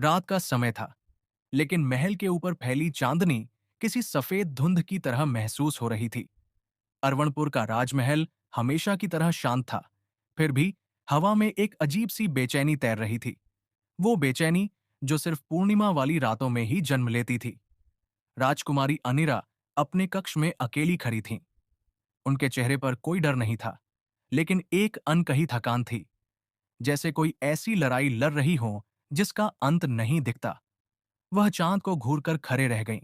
रात का समय था, लेकिन महल के ऊपर फैली चांदनी किसी सफेद धुंध की तरह महसूस हो रही थी। अरवणपुर का राजमहल हमेशा की तरह शांत था, फिर भी हवा में एक अजीब सी बेचैनी तैर रही थी। वो बेचैनी जो सिर्फ पूर्णिमा वाली रातों में ही जन्म लेती थी। राजकुमारी अनिरा अपने कक्ष में अकेली खड़ी थीं। उनके चेहरे पर कोई डर नहीं था, लेकिन एक अनकही थकान थी, जैसे कोई ऐसी लड़ाई लड़ रही हो जिसका अंत नहीं दिखता। वह चांद को घूरकर खड़े रह गईं।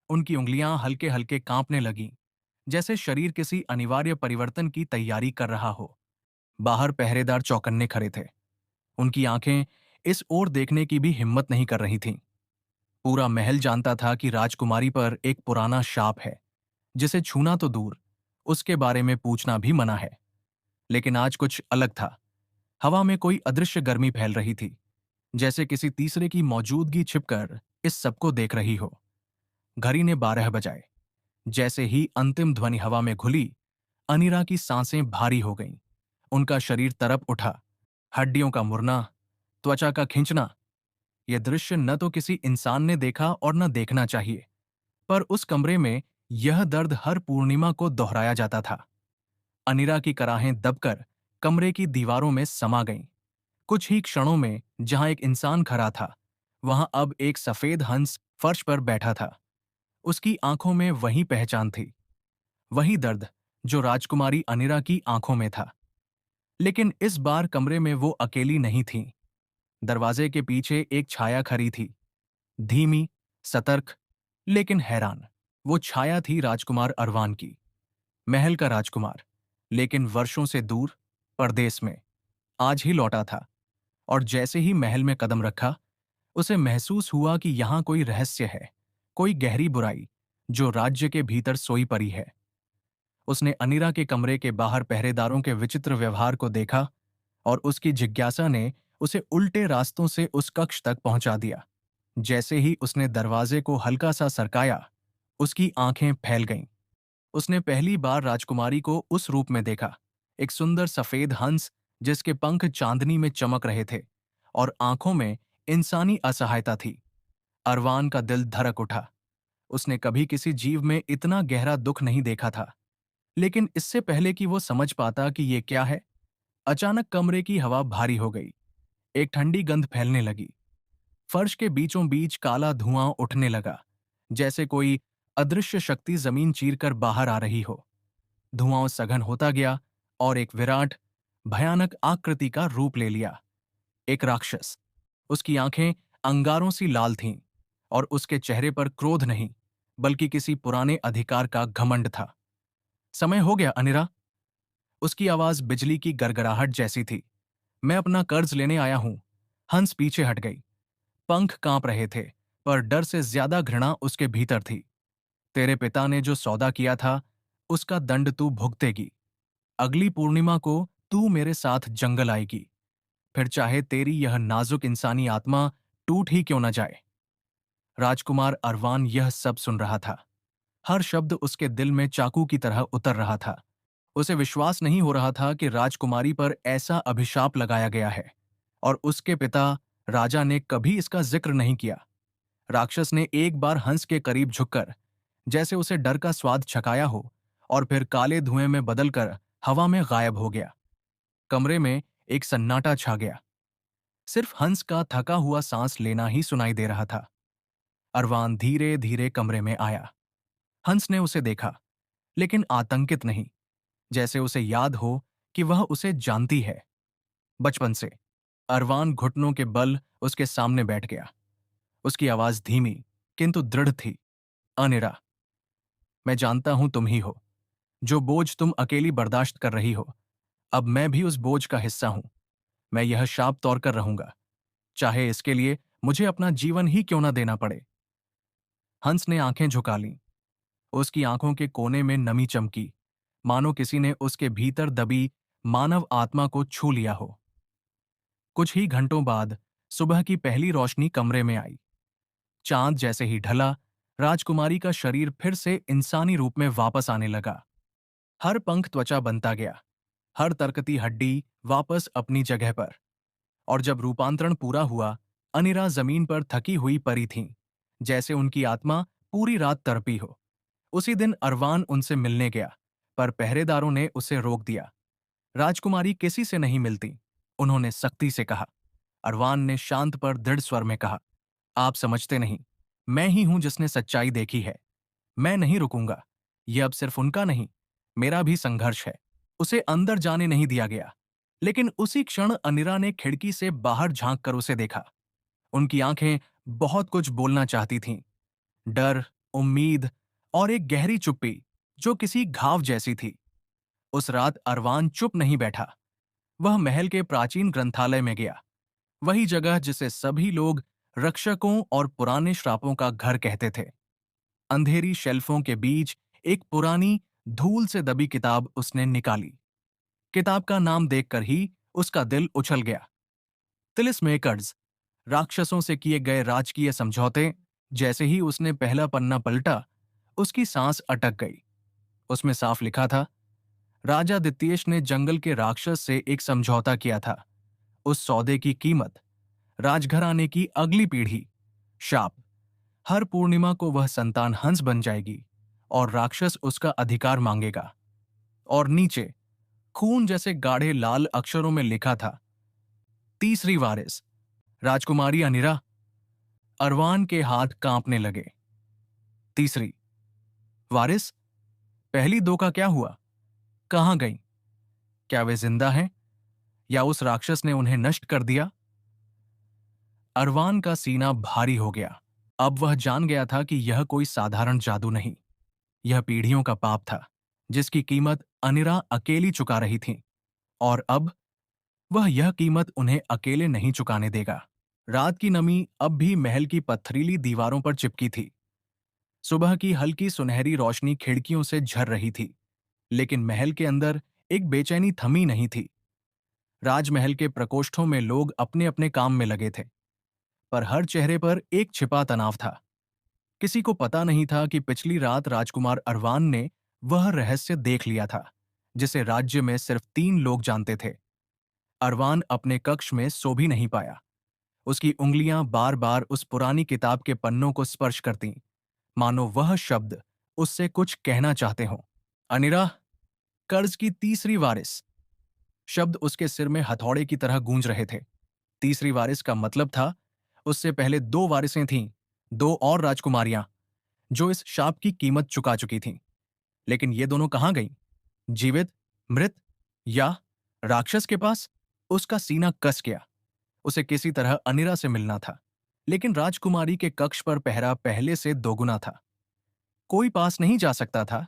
उनकी उंगलियां हल्के हल्के कांपने लगीं, जैसे शरीर किसी अनिवार्य परिवर्तन की तैयारी कर रहा हो। बाहर पहरेदार चौकन्ने खड़े थे। उनकी आंखें इस ओर देखने की भी हिम्मत नहीं कर रही थीं। पूरा महल जानता था कि राजकुमारी पर एक पुराना शाप है, जिसे छूना तो दूर, उसके बारे में पूछना भी मना है। लेकिन आज कुछ अलग था। हवा में कोई अदृश्य गर्मी फैल रही थी, जैसे किसी तीसरे की मौजूदगी छिपकर इस सबको देख रही हो। घड़ी ने 12 बजाए। जैसे ही अंतिम ध्वनि हवा में घुली, अनीरा की सांसें भारी हो गईं। उनका शरीर तरप उठा। हड्डियों का मुड़ना, त्वचा का खिंचना। यह दृश्य न तो किसी इंसान ने देखा और न देखना चाहिए, पर उस कमरे में यह दर्द हर पूर्णिमा को दोहराया जाता था। अनीरा की कराहें दबकर कमरे की दीवारों में समा गईं। कुछ ही क्षणों में जहां एक इंसान खड़ा था, वहां अब एक सफेद हंस फर्श पर बैठा था। उसकी आंखों में वही पहचान थी, वही दर्द जो राजकुमारी अनिरा की आंखों में था। लेकिन इस बार कमरे में वो अकेली नहीं थी। दरवाजे के पीछे एक छाया खड़ी थी, धीमी, सतर्क, लेकिन हैरान। वो छाया थी राजकुमार अरवान की, महल का राजकुमार, लेकिन वर्षों से दूर, परदेश में। आज ही लौटा था, और जैसे ही महल में कदम रखा, उसे महसूस हुआ कि यहां कोई रहस्य है, कोई गहरी बुराई जो राज्य के भीतर सोई पड़ी है। उसने अनीरा के कमरे के बाहर पहरेदारों के विचित्र व्यवहार को देखा, और उसकी जिज्ञासा ने उसे उल्टे रास्तों से उस कक्ष तक पहुंचा दिया। जैसे ही उसने दरवाजे को हल्का सा सरकाया, उसकी आंखें फैल गईं। उसने पहली बार राजकुमारी को उस रूप में देखा, एक सुंदर सफेद हंस जिसके पंख चांदनी में चमक रहे थे, और आंखों में इंसानी असहायता थी। अरवान का दिल धड़क उठा। उसने कभी किसी जीव में इतना गहरा दुख नहीं देखा था। लेकिन इससे पहले कि वो समझ पाता कि ये क्या है, अचानक कमरे की हवा भारी हो गई। एक ठंडी गंध फैलने लगी। फर्श के बीचों बीच काला धुआं उठने लगा, जैसे कोई अदृश्य शक्ति जमीन चीरकर बाहर आ रही हो। धुआं सघन होता गया और एक विराट, भयानक आकृति का रूप ले लिया। एक राक्षस। उसकी आंखें अंगारों सी लाल थीं, और उसके चेहरे पर क्रोध नहीं, बल्कि किसी पुराने अधिकार का घमंड था। समय हो गया अनिरा। उसकी आवाज बिजली की गड़गड़ाहट जैसी थी। मैं अपना कर्ज लेने आया हूं। हंस पीछे हट गई। पंख कांप रहे थे, पर डर से ज्यादा घृणा उसके भीतर थी। तेरे पिता ने जो सौदा किया था, उसका दंड तू भुगतेगी। अगली पूर्णिमा को तू मेरे साथ जंगल आएगी, फिर चाहे तेरी यह नाजुक इंसानी आत्मा टूट ही क्यों न जाए। राजकुमार अरवान यह सब सुन रहा था। हर शब्द उसके दिल में चाकू की तरह उतर रहा था। उसे विश्वास नहीं हो रहा था कि राजकुमारी पर ऐसा अभिशाप लगाया गया है, और उसके पिता राजा ने कभी इसका जिक्र नहीं किया। राक्षस ने एक बार हंस के करीब झुककर, जैसे उसे डर का स्वाद छकाया हो, और फिर काले धुएं में बदलकर हवा में गायब हो गया। कमरे में एक सन्नाटा छा गया। सिर्फ हंस का थका हुआ सांस लेना ही सुनाई दे रहा था। अरवान धीरे धीरे कमरे में आया। हंस ने उसे देखा, लेकिन आतंकित नहीं, जैसे उसे याद हो कि वह उसे जानती है बचपन से। अरवान घुटनों के बल उसके सामने बैठ गया। उसकी आवाज धीमी किंतु दृढ़ थी। अनिरा, मैं जानता हूं तुम ही हो। जो बोझ तुम अकेली बर्दाश्त कर रही हो, अब मैं भी उस बोझ का हिस्सा हूं। मैं यह शाप तोड़कर रहूंगा, चाहे इसके लिए मुझे अपना जीवन ही क्यों ना देना पड़े। हंस ने आंखें झुका लीं। उसकी आंखों के कोने में नमी चमकी, मानो किसी ने उसके भीतर दबी मानव आत्मा को छू लिया हो। कुछ ही घंटों बाद सुबह की पहली रोशनी कमरे में आई। चांद जैसे ही ढला, राजकुमारी का शरीर फिर से इंसानी रूप में वापस आने लगा। हर पंख त्वचा बनता गया, हर तरकती हड्डी वापस अपनी जगह पर। और जब रूपांतरण पूरा हुआ, अनिरा जमीन पर थकी हुई पड़ी थीं, जैसे उनकी आत्मा पूरी रात तड़पी हो। उसी दिन अरवान उनसे मिलने गया, पर पहरेदारों ने उसे रोक दिया। राजकुमारी किसी से नहीं मिलती, उन्होंने सख्ती से कहा। अरवान ने शांत पर दृढ़ स्वर में कहा, आप समझते नहीं, मैं ही हूं जिसने सच्चाई देखी है। मैं नहीं रुकूंगा। यह अब सिर्फ उनका नहीं, मेरा भी संघर्ष है। उसे अंदर जाने नहीं दिया गया, लेकिन उसी क्षण अनिरा ने खिड़की से बाहर झांक कर उसे देखा। उनकी आंखें बहुत कुछ बोलना चाहती थीं। डर, उम्मीद और एक गहरी चुप्पी जो किसी घाव जैसी थी। उस रात अरवान चुप नहीं बैठा। वह महल के प्राचीन ग्रंथालय में गया, वही जगह जिसे सभी लोग रक्षकों और पुराने श्रापों का घर कहते थे। अंधेरी शेल्फों के बीच एक पुरानी, धूल से दबी किताब उसने निकाली। किताब का नाम देखकर ही उसका दिल उछल गया। तिलिस मेकर्स, राक्षसों से किए गए राजकीय समझौते। जैसे ही उसने पहला पन्ना पलटा, उसकी सांस अटक गई। उसमें साफ लिखा था, राजा दित्येश ने जंगल के राक्षस से एक समझौता किया था। उस सौदे की कीमत, राजघराने की अगली पीढ़ी, शाप। हर पूर्णिमा को वह संतान हंस बन जाएगी और राक्षस उसका अधिकार मांगेगा। और नीचे खून जैसे गाढ़े लाल अक्षरों में लिखा था, तीसरी वारिस, राजकुमारी अनिरा। अरवान के हाथ कांपने लगे। तीसरी वारिस? पहली दो का क्या हुआ? कहां गई? क्या वे जिंदा हैं या उस राक्षस ने उन्हें नष्ट कर दिया? अरवान का सीना भारी हो गया। अब वह जान गया था कि यह कोई साधारण जादू नहीं, यह पीढ़ियों का पाप था, जिसकी कीमत अनिरा अकेली चुका रही थी। और अब वह यह कीमत उन्हें अकेले नहीं चुकाने देगा। रात की नमी अब भी महल की पत्थरीली दीवारों पर चिपकी थी। सुबह की हल्की सुनहरी रोशनी खिड़कियों से झर रही थी, लेकिन महल के अंदर एक बेचैनी थमी नहीं थी। राजमहल के प्रकोष्ठों में लोग अपने अपने काम में लगे थे, पर हर चेहरे पर एक छिपा तनाव था। किसी को पता नहीं था कि पिछली रात राजकुमार अरवान ने वह रहस्य देख लिया था, जिसे राज्य में सिर्फ 3 लोग जानते थे। अरवान अपने कक्ष में सो भी नहीं पाया। उसकी उंगलियां बार बार उस पुरानी किताब के पन्नों को स्पर्श करतीं, मानो वह शब्द उससे कुछ कहना चाहते हों। अनिरा, कर्ज की तीसरी वारिस। शब्द उसके सिर में हथौड़े की तरह गूंज रहे थे। तीसरी वारिस का मतलब था, उससे पहले 2 वारिसें थीं, 2 और राजकुमारियां, जो इस शाप की कीमत चुका चुकी थीं। लेकिन ये दोनों कहां गईं? जीवित, मृत या राक्षस के पास? उसका सीना कस गया। उसे किसी तरह अनिरा से मिलना था, लेकिन राजकुमारी के कक्ष पर पहरा पहले से दोगुना था। कोई पास नहीं जा सकता था।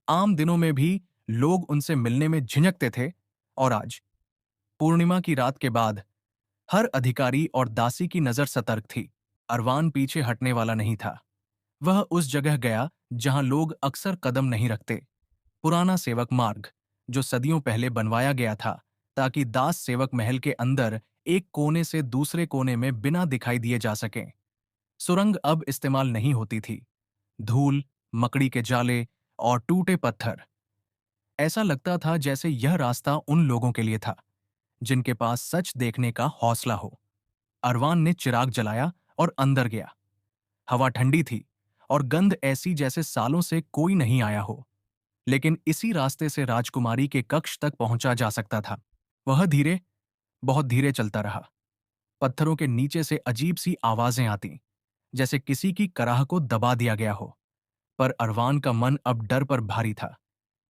आम दिनों में भी लोग उनसे मिलने में झिझकते थे, और आज, पूर्णिमा की रात के बाद, हर अधिकारी और दासी की नजर सतर्क थी। अरवान पीछे हटने वाला नहीं था। वह उस जगह गया जहां लोग अक्सर कदम नहीं रखते। पुराना सेवक मार्ग, जो सदियों पहले बनवाया गया था ताकि दास सेवक महल के अंदर एक कोने से दूसरे कोने में बिना दिखाई दिए जा सकें। सुरंग अब इस्तेमाल नहीं होती थी। धूल, मकड़ी के जाले और टूटे पत्थर। ऐसा लगता था जैसे यह रास्ता उन लोगों के लिए था जिनके पास सच देखने का हौसला हो। अरवान ने चिराग जलाया और अंदर गया। हवा ठंडी थी और गंध ऐसी जैसे सालों से कोई नहीं आया हो। लेकिन इसी रास्ते से राजकुमारी के कक्ष तक पहुंचा जा सकता था। वह धीरे, बहुत धीरे चलता रहा। पत्थरों के नीचे से अजीब सी आवाजें आती, जैसे किसी की कराह को दबा दिया गया हो। पर अरवान का मन अब डर पर भारी था,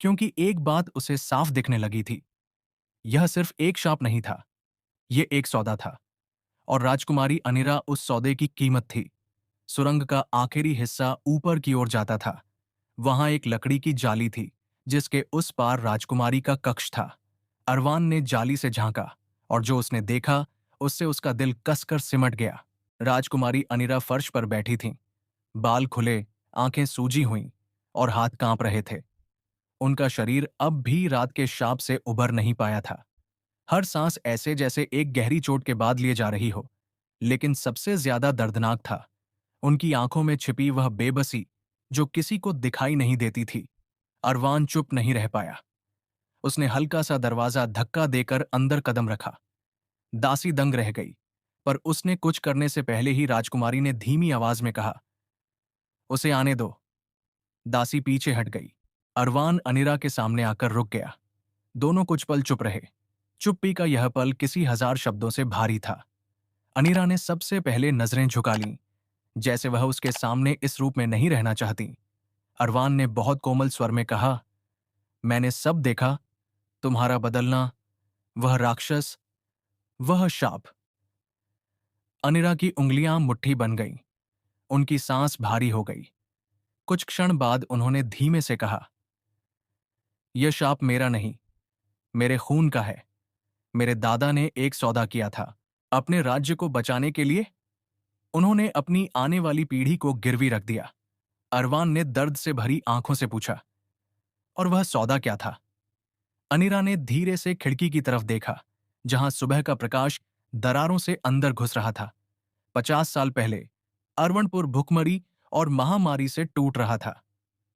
क्योंकि एक बात उसे साफ दिखने लगी थी। यह सिर्फ एक शाप नहीं था, यह एक सौदा था, और राजकुमारी अनिरा उस सौदे की कीमत थी। सुरंग का आखिरी हिस्सा ऊपर की ओर जाता था। वहां एक लकड़ी की जाली थी, जिसके उस पार राजकुमारी का कक्ष था। अरवान ने जाली से झांका, और जो उसने देखा, उससे उसका दिल कसकर सिमट गया। राजकुमारी अनिरा फर्श पर बैठी थीं, बाल खुले, आंखें सूजी हुईं और हाथ कांप रहे थे। उनका शरीर अब भी रात के शाप से उबर नहीं पाया था। हर सांस ऐसे जैसे एक गहरी चोट के बाद लिए जा रही हो। लेकिन सबसे ज्यादा दर्दनाक था उनकी आंखों में छिपी वह बेबसी, जो किसी को दिखाई नहीं देती थी। अरवान चुप नहीं रह पाया। उसने हल्का सा दरवाजा धक्का देकर अंदर कदम रखा। दासी दंग रह गई, पर उसने कुछ करने से पहले ही राजकुमारी ने धीमी आवाज में कहा, उसे आने दो। दासी पीछे हट गई। अरवान अनिरा के सामने आकर रुक गया। दोनों कुछ पल चुप रहे। चुप्पी का यह पल किसी हजार शब्दों से भारी था। अनिरा ने सबसे पहले नजरें झुका लीं, जैसे वह उसके सामने इस रूप में नहीं रहना चाहती। अरवान ने बहुत कोमल स्वर में कहा, मैंने सब देखा, तुम्हारा बदलना, वह राक्षस, वह शाप। अनिरा की उंगलियां मुट्ठी बन गईं। उनकी सांस भारी हो गई। कुछ क्षण बाद उन्होंने धीमे से कहा, यह शाप मेरा नहीं, मेरे खून का है। मेरे दादा ने एक सौदा किया था अपने राज्य को बचाने के लिए। उन्होंने अपनी आने वाली पीढ़ी को गिरवी रख दिया। अरवान ने दर्द से भरी आंखों से पूछा, और वह सौदा क्या था? अनिरा ने धीरे से खिड़की की तरफ देखा, जहां सुबह का प्रकाश दरारों से अंदर घुस रहा था। 50 साल पहले अरवणपुर भुखमरी और महामारी से टूट रहा था।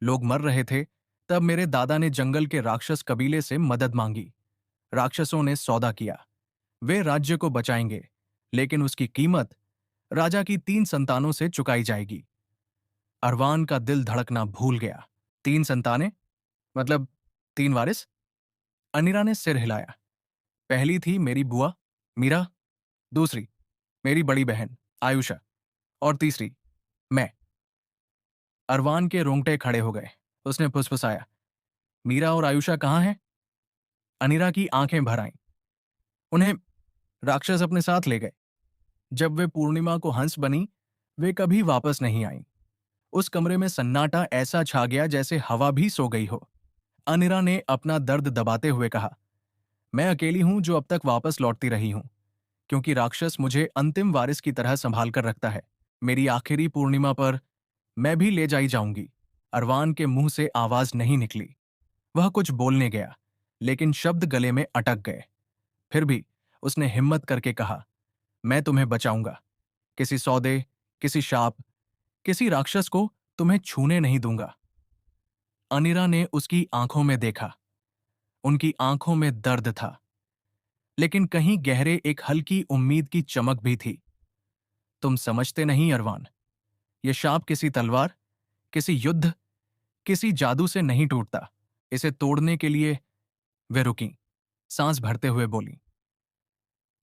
लोग मर रहे थे। तब मेरे दादा ने जंगल के राक्षस कबीले से मदद मांगी। राक्षसों ने सौदा किया, वे राज्य को बचाएंगे, लेकिन उसकी कीमत राजा की 3 संतानों से चुकाई जाएगी। अरवान का दिल धड़कना भूल गया। 3 संतानें? मतलब 3 वारिस? अनिरा ने सिर हिलाया। पहली थी मेरी बुआ मीरा, दूसरी मेरी बड़ी बहन आयुषा, और तीसरी मैं। अरवान के रोंगटे खड़े हो गए। उसने फुसफुसाया, मीरा और आयुषा कहाँ हैं? अनिरा की आंखें भर आईं। उन्हें राक्षस अपने साथ ले गए। जब वे पूर्णिमा को हंस बनी, वे कभी वापस नहीं आईं। उस कमरे में सन्नाटा ऐसा छा गया जैसे हवा भी सो गई हो। अनिरा ने अपना दर्द दबाते हुए कहा, मैं अकेली हूं जो अब तक वापस लौटती रही हूं, क्योंकि राक्षस मुझे अंतिम वारिस की तरह संभाल कर रखता है। मेरी आखिरी पूर्णिमा पर मैं भी ले जाई जाऊंगी। अरवान के मुंह से आवाज नहीं निकली। वह कुछ बोलने गया, लेकिन शब्द गले में अटक गए। फिर भी उसने हिम्मत करके कहा, मैं तुम्हें बचाऊंगा। किसी सौदे, किसी शाप, किसी राक्षस को तुम्हें छूने नहीं दूंगा। अनिरा ने उसकी आंखों में देखा। उनकी आंखों में दर्द था, लेकिन कहीं गहरे एक हल्की उम्मीद की चमक भी थी। तुम समझते नहीं अरवान, यह शाप किसी तलवार, किसी युद्ध, किसी जादू से नहीं टूटता। इसे तोड़ने के लिए वे रुकीं, सांस भरते हुए बोली,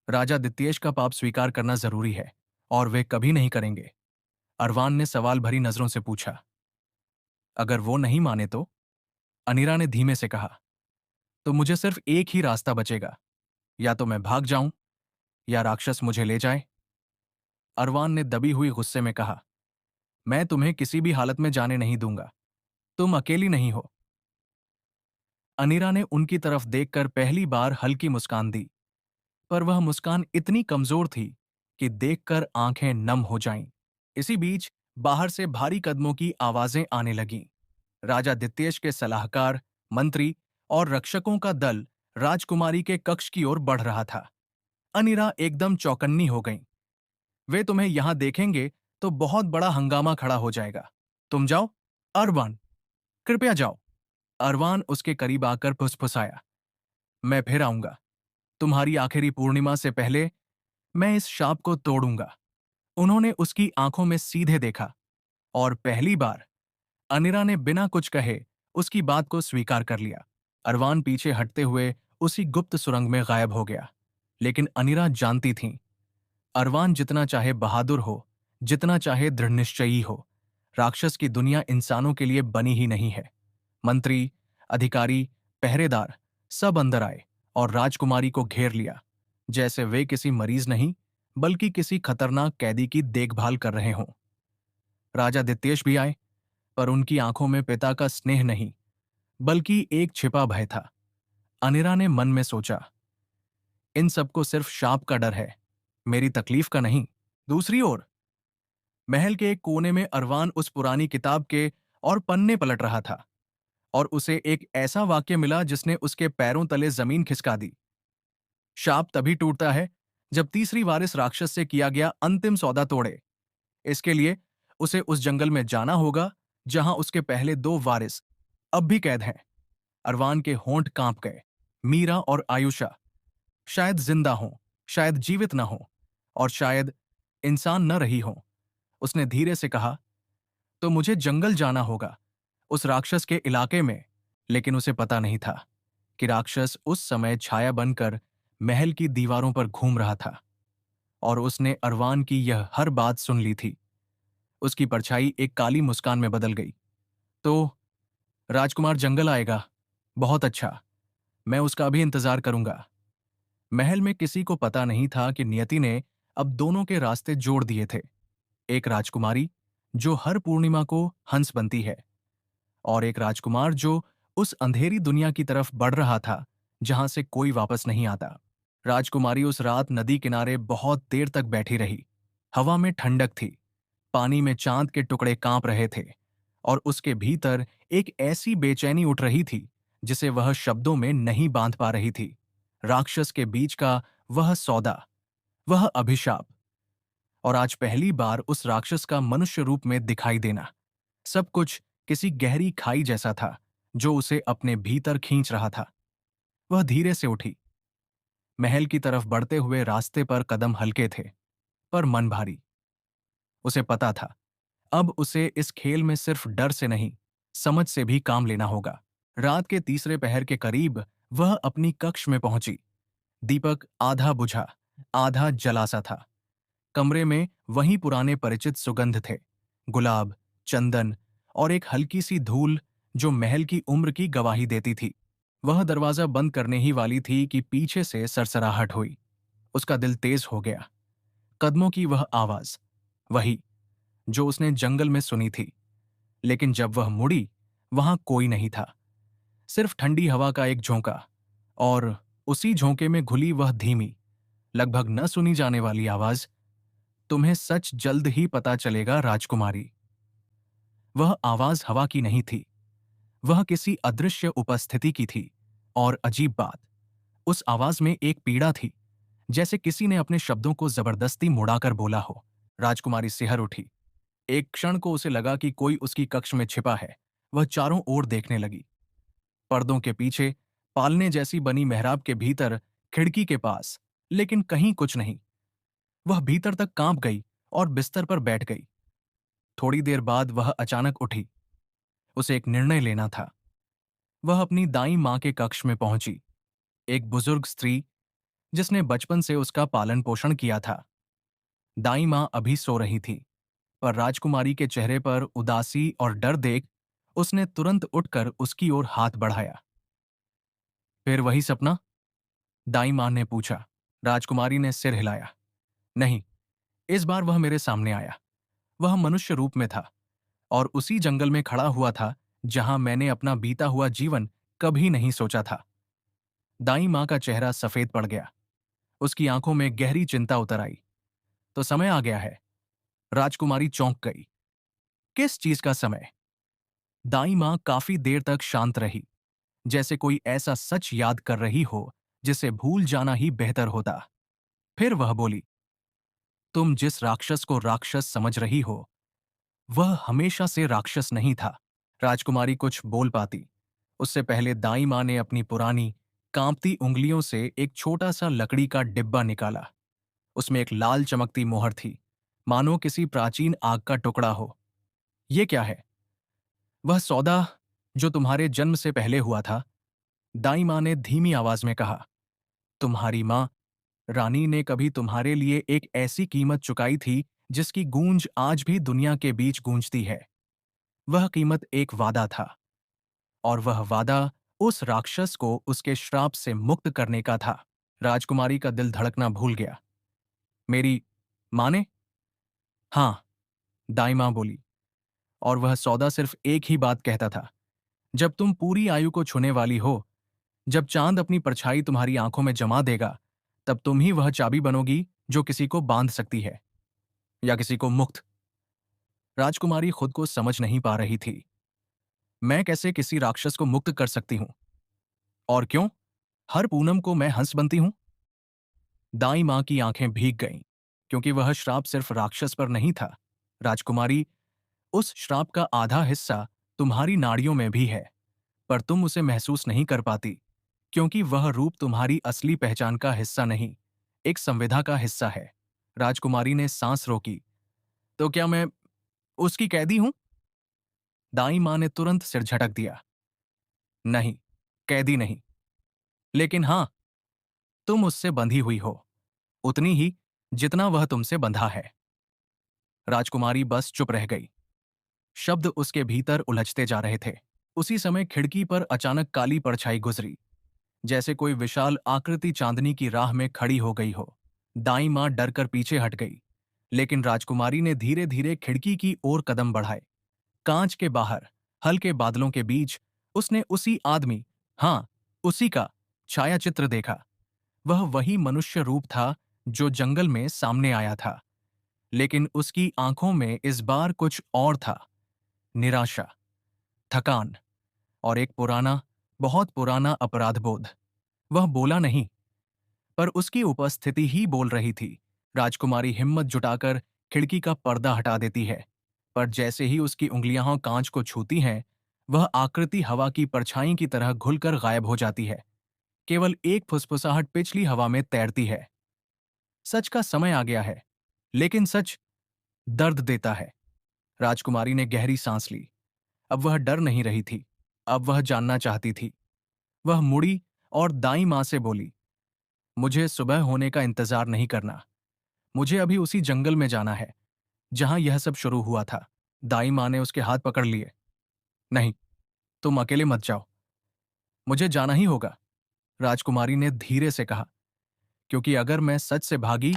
राजा दित्येश का पाप स्वीकार करना जरूरी है, और वे कभी नहीं करेंगे। अरवान ने सवाल भरी नजरों से पूछा, अगर वो नहीं माने तो? अनीरा ने धीमे से कहा, तो मुझे सिर्फ एक ही रास्ता बचेगा, या तो मैं भाग जाऊं, या राक्षस मुझे ले जाए। अरवान ने दबी हुई गुस्से में कहा, मैं तुम्हें किसी भी हालत में जाने नहीं दूंगा। तुम अकेली नहीं हो। अनीरा ने उनकी तरफ देखकर पहली बार हल्की मुस्कान दी, पर वह मुस्कान इतनी कमजोर थी कि देखकर आंखें नम हो जाईं। इसी बीच बाहर से भारी कदमों की आवाजें आने लगीं। राजा दित्येश के सलाहकार, मंत्री और रक्षकों का दल राजकुमारी के कक्ष की ओर बढ़ रहा था। अनीरा एकदम चौकन्नी हो गईं। वे तुम्हें यहां देखेंगे तो बहुत बड़ा हंगामा खड़ा हो जाएगा। तुम जाओ, अरवान, कृपया जाओ। अरवान उसके करीब आकर फुसफुसाया, मैं फिर आऊंगा। तुम्हारी आखिरी पूर्णिमा से पहले मैं इस शाप को तोड़ूंगा। उन्होंने उसकी आंखों में सीधे देखा, और पहली बार अनिरा ने बिना कुछ कहे उसकी बात को स्वीकार कर लिया। अरवान पीछे हटते हुए उसी गुप्त सुरंग में गायब हो गया। लेकिन अनिरा जानती थीं, अरवान जितना चाहे बहादुर हो, जितना चाहे दृढ़निश्चयी हो, राक्षस की दुनिया इंसानों के लिए बनी ही नहीं है। मंत्री, अधिकारी, पहरेदार सब अंदर आए और राजकुमारी को घेर लिया, जैसे वे किसी मरीज नहीं, बल्कि किसी खतरनाक कैदी की देखभाल कर रहे हों। राजा दित्येश भी आए, पर उनकी आंखों में पिता का स्नेह नहीं, बल्कि एक छिपा भय था। अनिरा ने मन में सोचा, इन सबको सिर्फ शाप का डर है, मेरी तकलीफ का नहीं। दूसरी ओर महल के एक कोने में अरवान उस पुरानी किताब के और पन्ने पलट रहा था, और उसे एक ऐसा वाक्य मिला जिसने उसके पैरों तले जमीन खिसका दी। शाप तभी टूटता है जब तीसरी वारिस राक्षस से किया गया अंतिम सौदा तोड़े। इसके लिए उसे उस जंगल में जाना होगा जहां उसके पहले 2 वारिस अब भी कैद हैं। अरवान के होंठ कांप गए। मीरा और आयुषा शायद जिंदा हों, शायद जीवित न हों, और शायद इंसान न रही हो। उसने धीरे से कहा, तो मुझे जंगल जाना होगा, उस राक्षस के इलाके में। लेकिन उसे पता नहीं था कि राक्षस उस समय छाया बनकर महल की दीवारों पर घूम रहा था और उसने अरवान की यह हर बात सुन ली थी। उसकी परछाई एक काली मुस्कान में बदल गई। तो राजकुमार जंगल आएगा? बहुत अच्छा, मैं उसका भी इंतजार करूंगा। महल में किसी को पता नहीं था कि नियति ने अब दोनों के रास्ते जोड़ दिए थे। एक राजकुमारी जो हर पूर्णिमा को हंस बनती है, और एक राजकुमार जो उस अंधेरी दुनिया की तरफ बढ़ रहा था जहां से कोई वापस नहीं आता। राजकुमारी उस रात नदी किनारे बहुत देर तक बैठी रही। हवा में ठंडक थी, पानी में चांद के टुकड़े कांप रहे थे, और उसके भीतर एक ऐसी बेचैनी उठ रही थी जिसे वह शब्दों में नहीं बांध पा रही थी। राक्षस के बीच का वह सौदा, वह अभिशाप, और आज पहली बार उस राक्षस का मनुष्य रूप में दिखाई देना, सब कुछ किसी गहरी खाई जैसा था जो उसे अपने भीतर खींच रहा था। वह धीरे से उठी। महल की तरफ बढ़ते हुए रास्ते पर कदम हल्के थे, पर मन भारी। उसे पता था अब उसे इस खेल में सिर्फ डर से नहीं, समझ से भी काम लेना होगा। रात के तीसरे पहर के करीब वह अपनी कक्ष में पहुंची। दीपक आधा बुझा, आधा जला सा था। कमरे में वही पुराने परिचित सुगंध थे, गुलाब, चंदन और एक हल्की सी धूल जो महल की उम्र की गवाही देती थी। वह दरवाजा बंद करने ही वाली थी कि पीछे से सरसराहट हुई। उसका दिल तेज हो गया। कदमों की वह आवाज, वही जो उसने जंगल में सुनी थी। लेकिन जब वह मुड़ी, वहां कोई नहीं था, सिर्फ ठंडी हवा का एक झोंका, और उसी झोंके में घुली वह धीमी, लगभग न सुनी जाने वाली आवाज, तुम्हें सच जल्द ही पता चलेगा राजकुमारी। वह आवाज हवा की नहीं थी, वह किसी अदृश्य उपस्थिति की थी। और अजीब बात, उस आवाज में एक पीड़ा थी, जैसे किसी ने अपने शब्दों को जबरदस्ती मुड़ाकर बोला हो। राजकुमारी सिहर उठी। एक क्षण को उसे लगा कि कोई उसकी कक्ष में छिपा है। वह चारों ओर देखने लगी। पर्दों के पीछे, पालने जैसी बनी मेहराब के भीतर, खिड़की के पास, लेकिन कहीं कुछ नहीं। वह भीतर तक कांप गई और बिस्तर पर बैठ गई। थोड़ी देर बाद वह अचानक उठी। उसे एक निर्णय लेना था। वह अपनी दाईं मां के कक्ष में पहुंची, एक बुजुर्ग स्त्री जिसने बचपन से उसका पालन पोषण किया था। दाईं मां अभी सो रही थी, पर राजकुमारी के चेहरे पर उदासी और डर देख उसने तुरंत उठकर उसकी ओर हाथ बढ़ाया। फिर वही सपना? दाई मां ने पूछा। राजकुमारी ने सिर हिलाया। नहीं, इस बार वह मेरे सामने आया। वह मनुष्य रूप में था, और उसी जंगल में खड़ा हुआ था जहां मैंने अपना बीता हुआ जीवन कभी नहीं सोचा था। दाई मां का चेहरा सफेद पड़ गया। उसकी आंखों में गहरी चिंता उतर आई। तो समय आ गया है। राजकुमारी चौंक गई। किस चीज का समय? दाई मां काफी देर तक शांत रही, जैसे कोई ऐसा सच याद कर रही हो जिसे भूल जाना ही बेहतर होता। फिर वह बोली, तुम जिस राक्षस को राक्षस समझ रही हो, वह हमेशा से राक्षस नहीं था। राजकुमारी कुछ बोल पाती, उससे पहले दाई मां ने अपनी पुरानी, कांपती उंगलियों से एक छोटा सा लकड़ी का डिब्बा निकाला। उसमें एक लाल चमकती मोहर थी, मानो किसी प्राचीन आग का टुकड़ा हो। ये क्या है? वह सौदा जो तुम्हारे जन्म से पहले हुआ था, दाई मां ने धीमी आवाज में कहा। तुम्हारी मां, रानी ने कभी तुम्हारे लिए एक ऐसी कीमत चुकाई थी जिसकी गूंज आज भी दुनिया के बीच गूंजती है। वह कीमत एक वादा था, और वह वादा उस राक्षस को उसके श्राप से मुक्त करने का था। राजकुमारी का दिल धड़कना भूल गया। मेरी मां ने? हाँ, दाई मां बोली। और वह सौदा सिर्फ एक ही बात कहता था, जब तुम पूरी आयु को छूने वाली हो, जब चांद अपनी परछाई तुम्हारी आंखों में जमा देगा, तब तुम ही वह चाबी बनोगी जो किसी को बांध सकती है, या किसी को मुक्त। राजकुमारी खुद को समझ नहीं पा रही थी। मैं कैसे किसी राक्षस को मुक्त कर सकती हूं? और क्यों हर पूनम को मैं हंस बनती हूं? दाई मां की आंखें भीग गईं, क्योंकि वह श्राप सिर्फ राक्षस पर नहीं था। राजकुमारी, उस श्राप का आधा हिस्सा तुम्हारी नाड़ियों में भी है, पर तुम उसे महसूस नहीं कर पाती, क्योंकि वह रूप तुम्हारी असली पहचान का हिस्सा नहीं, एक संविधा का हिस्सा है। राजकुमारी ने सांस रोकी। तो क्या मैं उसकी कैदी हूं? दाई मां ने तुरंत सिर झटक दिया। नहीं, कैदी नहीं। लेकिन हां, तुम उससे बंधी हुई हो, उतनी ही जितना वह तुमसे बंधा है। राजकुमारी बस चुप रह गई। शब्द उसके भीतर उलझते जा रहे थे। उसी समय खिड़की पर अचानक काली परछाई गुजरी, जैसे कोई विशाल आकृति चांदनी की राह में खड़ी हो गई हो। दाई मां डरकर पीछे हट गई, लेकिन राजकुमारी ने धीरे धीरे खिड़की की ओर कदम बढ़ाए। कांच के बाहर, हल्के बादलों के बीच, उसने उसी आदमी, हां, उसी का छाया चित्र देखा। वह वही मनुष्य रूप था जो जंगल में सामने आया था, लेकिन उसकी आंखों में इस बार कुछ और था। निराशा, थकान और एक पुराना, बहुत पुराना अपराधबोध। वह बोला नहीं, पर उसकी उपस्थिति ही बोल रही थी। राजकुमारी हिम्मत जुटाकर खिड़की का पर्दा हटा देती है, पर जैसे ही उसकी उंगलियां कांच को छूती हैं, वह आकृति हवा की परछाई की तरह घुलकर गायब हो जाती है। केवल एक फुसफुसाहट पिछली हवा में तैरती है। सच का समय आ गया है, लेकिन सच दर्द देता है। राजकुमारी ने गहरी सांस ली। अब वह डर नहीं रही थी, अब वह जानना चाहती थी। वह मुड़ी और दाई मां से बोली, मुझे सुबह होने का इंतजार नहीं करना। मुझे अभी उसी जंगल में जाना है जहां यह सब शुरू हुआ था। दाई मां ने उसके हाथ पकड़ लिए। नहीं, तुम अकेले मत जाओ, मुझे जाना ही होगा, राजकुमारी ने धीरे से कहा, क्योंकि अगर मैं सच से भागी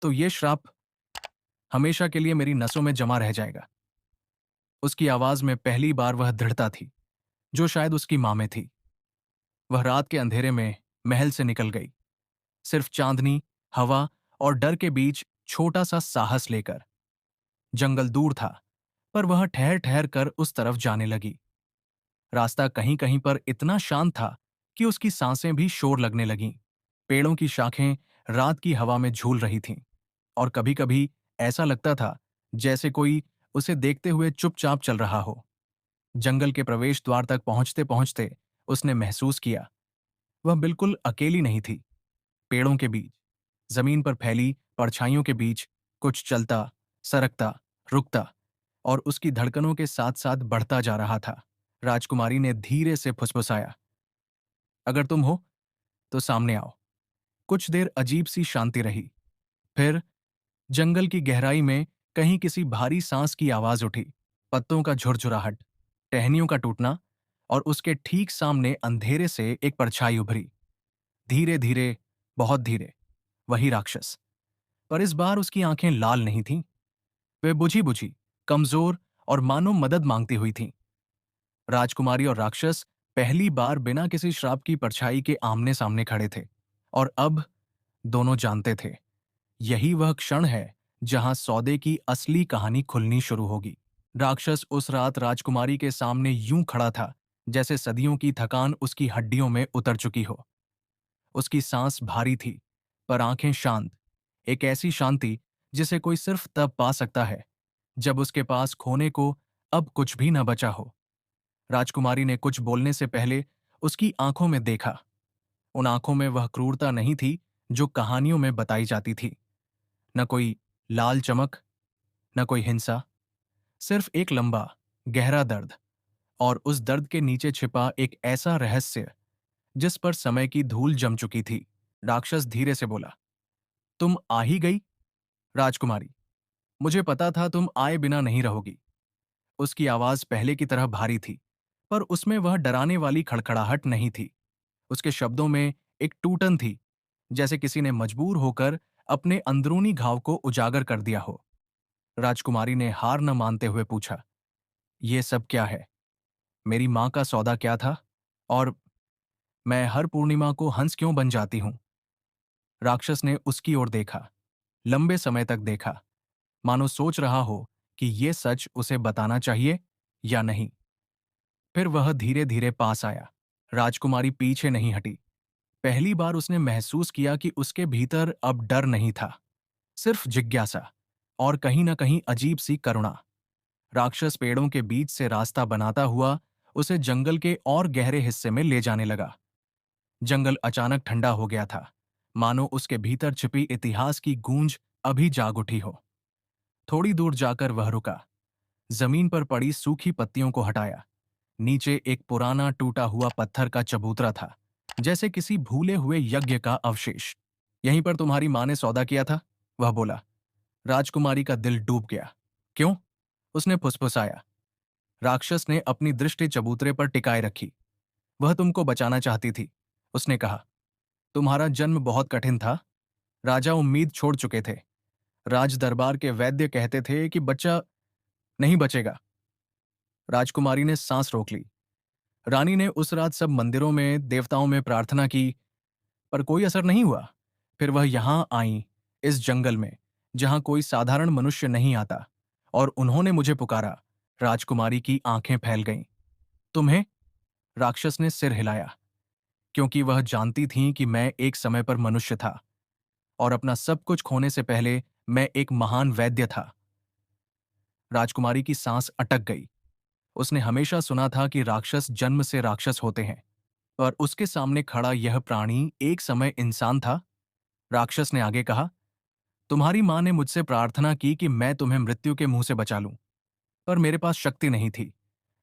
तो ये श्राप हमेशा के लिए मेरी नसों में जमा रह जाएगा। उसकी आवाज में पहली बार वह दृढ़ता थी जो शायद उसकी मां में थी। वह रात के अंधेरे में महल से निकल गई, सिर्फ चांदनी, हवा और डर के बीच छोटा सा साहस लेकर। जंगल दूर था, पर वह ठहर ठहर कर उस तरफ जाने लगी। रास्ता कहीं कहीं पर इतना शांत था कि उसकी सांसें भी शोर लगने लगीं। पेड़ों की शाखें रात की हवा में झूल रही थीं, और कभी कभी ऐसा लगता था जैसे कोई उसे देखते हुए चुपचाप चल रहा हो। जंगल के प्रवेश द्वार तक पहुंचते पहुंचते उसने महसूस किया, वह बिल्कुल अकेली नहीं थी। पेड़ों के बीच, जमीन पर फैली परछाइयों के बीच कुछ चलता, सरकता, रुकता और उसकी धड़कनों के साथ साथ बढ़ता जा रहा था। राजकुमारी ने धीरे से फुसफुसाया, अगर तुम हो तो सामने आओ। कुछ देर अजीब सी शांति रही। फिर जंगल की गहराई में कहीं किसी भारी सांस की आवाज उठी। पत्तों का झुरझुराहट, टहनियों का टूटना, और उसके ठीक सामने अंधेरे से एक परछाई उभरी। धीरे धीरे, बहुत धीरे। वही राक्षस। पर इस बार उसकी आंखें लाल नहीं थीं। वे बुझी बुझी, कमजोर और मानो मदद मांगती हुई थीं। राजकुमारी और राक्षस पहली बार बिना किसी श्राप की परछाई के आमने सामने खड़े थे, और अब दोनों जानते थे, यही वह क्षण है जहां सौदे की असली कहानी खुलनी शुरू होगी। राक्षस उस रात राजकुमारी के सामने यूं खड़ा था जैसे सदियों की थकान उसकी हड्डियों में उतर चुकी हो। उसकी सांस भारी थी, पर आंखें शांत। एक ऐसी शांति जिसे कोई सिर्फ तब पा सकता है जब उसके पास खोने को अब कुछ भी न बचा हो। राजकुमारी ने कुछ बोलने से पहले उसकी आंखों में देखा। उन आंखों में वह क्रूरता नहीं थी जो कहानियों में बताई जाती थी। न कोई लाल चमक, न कोई हिंसा, सिर्फ एक लंबा, गहरा दर्द, और उस दर्द के नीचे छिपा एक ऐसा रहस्य जिस पर समय की धूल जम चुकी थी। राक्षस धीरे से बोला, तुम आ ही गई, राजकुमारी। मुझे पता था तुम आए बिना नहीं रहोगी। उसकी आवाज पहले की तरह भारी थी, पर उसमें वह डराने वाली खड़खड़ाहट नहीं थी। उसके शब्दों में एक टूटन थी, जैसे किसी ने मजबूर होकर अपने अंदरूनी घाव को उजागर कर दिया हो। राजकुमारी ने हार न मानते हुए पूछा, ये सब क्या है? मेरी मां का सौदा क्या था? और मैं हर पूर्णिमा को हंस क्यों बन जाती हूं? राक्षस ने उसकी ओर देखा, लंबे समय तक देखा, मानो सोच रहा हो कि ये सच उसे बताना चाहिए या नहीं। फिर वह धीरे धीरे पास आया। राजकुमारी पीछे नहीं हटी। पहली बार उसने महसूस किया कि उसके भीतर अब डर नहीं था, सिर्फ जिज्ञासा और कहीं ना कहीं अजीब सी करुणा। राक्षस पेड़ों के बीच से रास्ता बनाता हुआ उसे जंगल के और गहरे हिस्से में ले जाने लगा। जंगल अचानक ठंडा हो गया था, मानो उसके भीतर छिपी इतिहास की गूंज अभी जाग उठी हो। थोड़ी दूर जाकर वह रुका। जमीन पर पड़ी सूखी पत्तियों को हटाया। नीचे एक पुराना टूटा हुआ पत्थर का चबूतरा था, जैसे किसी भूले हुए यज्ञ का अवशेष। यहीं पर तुम्हारी माँ ने सौदा किया था, वह बोला। राजकुमारी का दिल डूब गया। क्यों? उसने फुसफुसाया। राक्षस ने अपनी दृष्टि चबूतरे पर टिकाए रखी। वह तुमको बचाना चाहती थी, उसने कहा। तुम्हारा जन्म बहुत कठिन था। राजा उम्मीद छोड़ चुके थे। राज दरबार के वैद्य कहते थे कि बच्चा नहीं बचेगा। राजकुमारी ने सांस रोक ली। रानी ने उस रात सब मंदिरों में, देवताओं में प्रार्थना की, पर कोई असर नहीं हुआ। फिर वह यहां आई, इस जंगल में, जहां कोई साधारण मनुष्य नहीं आता, और उन्होंने मुझे पुकारा। राजकुमारी की आंखें फैल गईं। तुम्हें? राक्षस ने सिर हिलाया, क्योंकि वह जानती थीं कि मैं एक समय पर मनुष्य था, और अपना सब कुछ खोने से पहले मैं एक महान वैद्य था। राजकुमारी की सांस अटक गई। उसने हमेशा सुना था कि राक्षस जन्म से राक्षस होते हैं, पर उसके सामने खड़ा यह प्राणी एक समय इंसान था। राक्षस ने आगे कहा, तुम्हारी मां ने मुझसे प्रार्थना की कि मैं तुम्हें मृत्यु के मुंह से बचा लूं, पर मेरे पास शक्ति नहीं थी।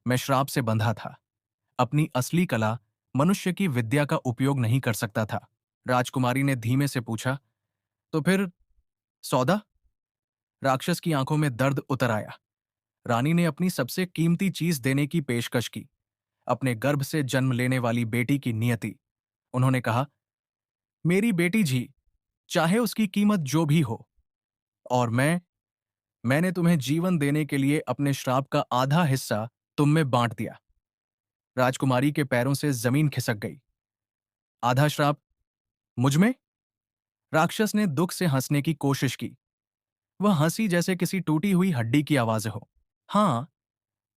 मैं श्राप से बंधा था। अपनी असली कला, मनुष्य की विद्या का उपयोग नहीं कर सकता था। राजकुमारी ने धीमे से पूछा, तो फिर सौदा? राक्षस की आंखों में दर्द उतर आया। रानी ने अपनी सबसे कीमती चीज देने की पेशकश की, अपने गर्भ से जन्म लेने वाली बेटी की नियति। उन्होंने कहा, मेरी बेटी जी, चाहे उसकी कीमत जो भी हो। और मैंने तुम्हें जीवन देने के लिए अपने श्राप का आधा हिस्सा तुम में बांट दिया। राजकुमारी के पैरों से जमीन खिसक गई। आधा श्राप मुझ में? राक्षस ने दुख से हंसने की कोशिश की। वह हंसी जैसे किसी टूटी हुई हड्डी की आवाज हो। हाँ,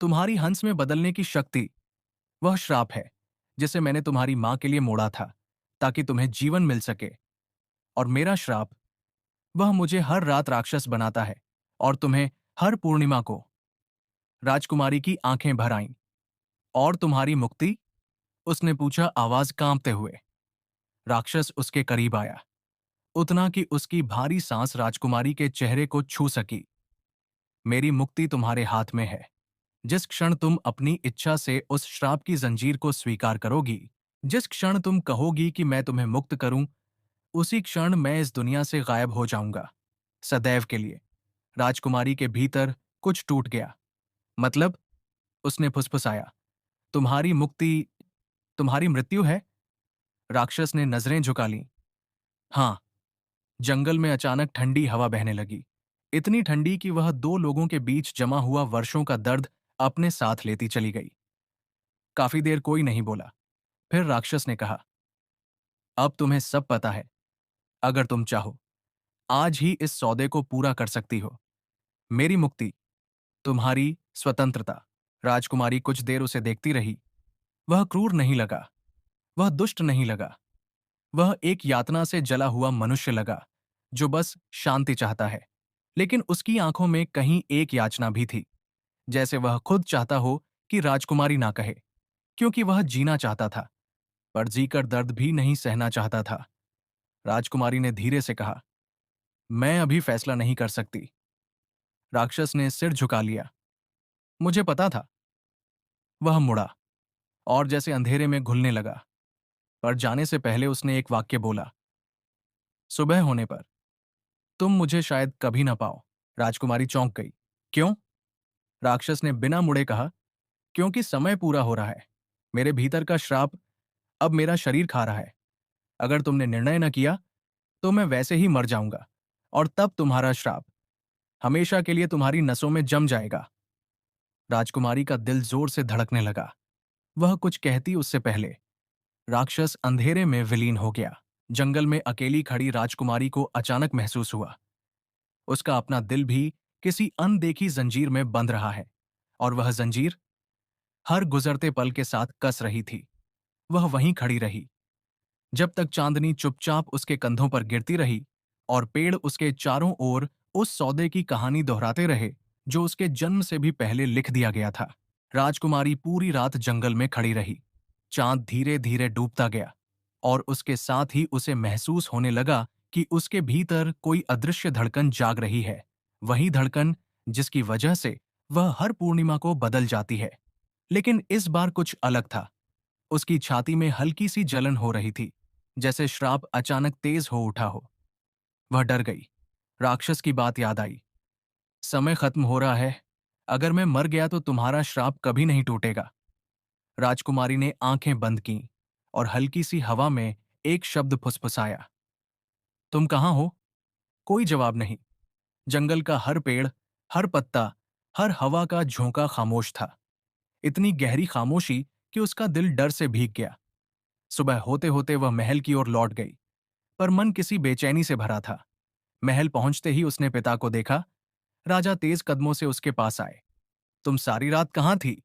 तुम्हारी हंस में बदलने की शक्ति, वह श्राप है जिसे मैंने तुम्हारी मां के लिए मोड़ा था, ताकि तुम्हें जीवन मिल सके। और मेरा श्राप, वह मुझे हर रात राक्षस बनाता है, और तुम्हें हर पूर्णिमा को। राजकुमारी की आंखें भर आईं। और तुम्हारी मुक्ति? उसने पूछा, आवाज कांपते हुए। राक्षस उसके करीब आया, उतना कि उसकी भारी सांस राजकुमारी के चेहरे को छू सकी। मेरी मुक्ति तुम्हारे हाथ में है। जिस क्षण तुम अपनी इच्छा से उस श्राप की जंजीर को स्वीकार करोगी, जिस क्षण तुम कहोगी कि मैं तुम्हें मुक्त करूं, उसी क्षण मैं इस दुनिया से गायब हो जाऊंगा, सदैव के लिए। राजकुमारी के भीतर कुछ टूट गया। मतलब? उसने फुसफुसाया। तुम्हारी मुक्ति, तुम्हारी मृत्यु है? राक्षस ने नजरें झुका लीं। हाँ। जंगल में अचानक ठंडी हवा बहने लगी, इतनी ठंडी कि वह दो लोगों के बीच जमा हुआ वर्षों का दर्द अपने साथ लेती चली गई। काफी देर कोई नहीं बोला। फिर राक्षस ने कहा, अब तुम्हें सब पता है। अगर तुम चाहो, आज ही इस सौदे को पूरा कर सकती हो। मेरी मुक्ति, तुम्हारी स्वतंत्रता। राजकुमारी कुछ देर उसे देखती रही। वह क्रूर नहीं लगा, वह दुष्ट नहीं लगा। वह एक यातना से जला हुआ मनुष्य लगा, जो बस शांति चाहता है। लेकिन उसकी आंखों में कहीं एक याचना भी थी, जैसे वह खुद चाहता हो कि राजकुमारी ना कहे, क्योंकि वह जीना चाहता था, पर जीकर दर्द भी नहीं सहना चाहता था। राजकुमारी ने धीरे से कहा, मैं अभी फैसला नहीं कर सकती। राक्षस ने सिर झुका लिया। मुझे पता था। वह मुड़ा और जैसे अंधेरे में घुलने लगा, पर जाने से पहले उसने एक वाक्य बोला, सुबह होने पर तुम मुझे शायद कभी ना पाओ। राजकुमारी चौंक गई। क्यों? राक्षस ने बिना मुड़े कहा, क्योंकि समय पूरा हो रहा है। मेरे भीतर का श्राप अब मेरा शरीर खा रहा है। अगर तुमने निर्णय न किया, तो मैं वैसे ही मर जाऊंगा, और तब तुम्हारा श्राप हमेशा के लिए तुम्हारी नसों में जम जाएगा। राजकुमारी का दिल जोर से धड़कने लगा। वह कुछ कहती उससे पहले राक्षस अंधेरे में विलीन हो गया। जंगल में अकेली खड़ी राजकुमारी को अचानक महसूस हुआ, उसका अपना दिल भी किसी अनदेखी जंजीर में बंध रहा है, और वह जंजीर हर गुजरते पल के साथ कस रही थी। वह वहीं खड़ी रही, जब तक चांदनी चुपचाप उसके कंधों पर गिरती रही, और पेड़ उसके चारों ओर उस सौदे की कहानी दोहराते रहे, जो उसके जन्म से भी पहले लिख दिया गया था। राजकुमारी पूरी रात जंगल में खड़ी रही। चांद धीरे धीरे डूबता गया, और उसके साथ ही उसे महसूस होने लगा कि उसके भीतर कोई अदृश्य धड़कन जाग रही है, वही धड़कन जिसकी वजह से वह हर पूर्णिमा को बदल जाती है। लेकिन इस बार कुछ अलग था। उसकी छाती में हल्की सी जलन हो रही थी, जैसे श्राप अचानक तेज हो उठा हो। वह डर गई। राक्षस की बात याद आई। समय खत्म हो रहा है। अगर मैं मर गया तो तुम्हारा श्राप कभी नहीं टूटेगा। राजकुमारी ने आंखें बंद कीं और हल्की सी हवा में एक शब्द फुसफुसाया। तुम कहाँ हो? कोई जवाब नहीं। जंगल का हर पेड़, हर पत्ता, हर हवा का झोंका खामोश था। इतनी गहरी खामोशी कि उसका दिल डर से भीग गया। सुबह होते होते वह महल की ओर लौट गई, पर मन किसी बेचैनी से भरा था। महल पहुंचते ही उसने पिता को देखा। राजा तेज कदमों से उसके पास आए। तुम सारी रात कहाँ थी?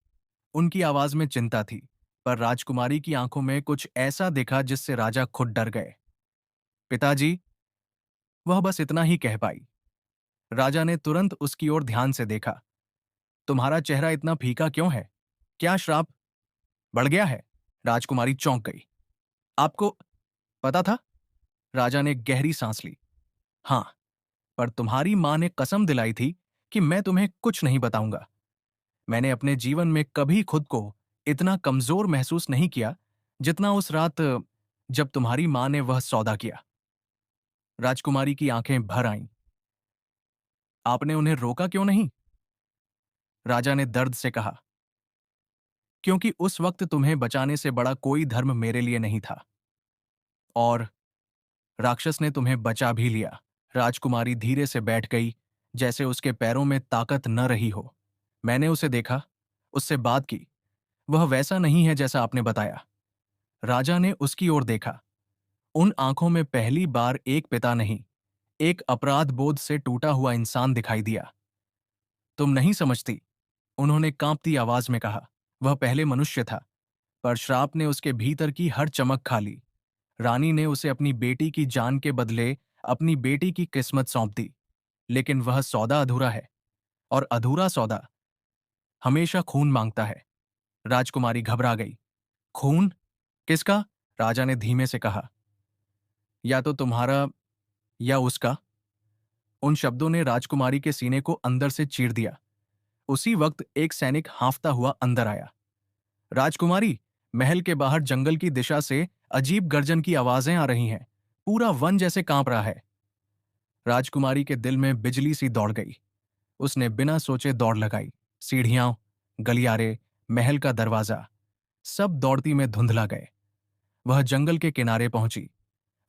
उनकी आवाज में चिंता थी, पर राजकुमारी की आंखों में कुछ ऐसा दिखा जिससे राजा खुद डर गए। पिताजी, वह बस इतना ही कह पाई। राजा ने तुरंत उसकी ओर ध्यान से देखा। तुम्हारा चेहरा इतना फीका क्यों है? क्या श्राप बढ़ गया है? राजकुमारी चौंक गई। आपको पता था? राजा ने गहरी सांस ली। हाँ, पर तुम्हारी मां ने कसम दिलाई थी कि मैं तुम्हें कुछ नहीं बताऊंगा। मैंने अपने जीवन में कभी खुद को इतना कमजोर महसूस नहीं किया जितना उस रात, जब तुम्हारी मां ने वह सौदा किया। राजकुमारी की आंखें भर आईं। आपने उन्हें रोका क्यों नहीं? राजा ने दर्द से कहा। क्योंकि उस वक्त तुम्हें बचाने से बड़ा कोई धर्म मेरे लिए नहीं था। और राक्षस ने तुम्हें बचा भी लिया। राजकुमारी धीरे से बैठ गई, जैसे उसके पैरों में ताकत न रही हो। मैंने उसे देखा, उससे बात की। वह वैसा नहीं है जैसा आपने बताया। राजा ने उसकी ओर देखा। उन आंखों में पहली बार एक पिता नहीं, एक अपराध बोध से टूटा हुआ इंसान दिखाई दिया। तुम नहीं समझती, उन्होंने कांपती आवाज में कहा। वह पहले मनुष्य था, पर श्राप ने उसके भीतर की हर चमक खा ली। रानी ने उसे अपनी बेटी की जान के बदले अपनी बेटी की किस्मत सौंप दी। लेकिन वह सौदा अधूरा है, और अधूरा सौदा हमेशा खून मांगता है। राजकुमारी घबरा गई। खून? किसका? राजा ने धीमे से कहा। या तो तुम्हारा, या उसका। उन शब्दों ने राजकुमारी के सीने को अंदर से चीर दिया। उसी वक्त एक सैनिक हांफता हुआ अंदर आया। राजकुमारी, महल के बाहर जंगल की दिशा से अजीब गर्जन की आवाजें आ रही हैं। पूरा वन जैसे कांप रहा है। राजकुमारी के दिल में बिजली सी दौड़ गई। उसने बिना सोचे दौड़ लगाई। सीढ़ियां, गलियारे, महल का दरवाजा, सब दौड़ती में धुंधला गए। वह जंगल के किनारे पहुंची,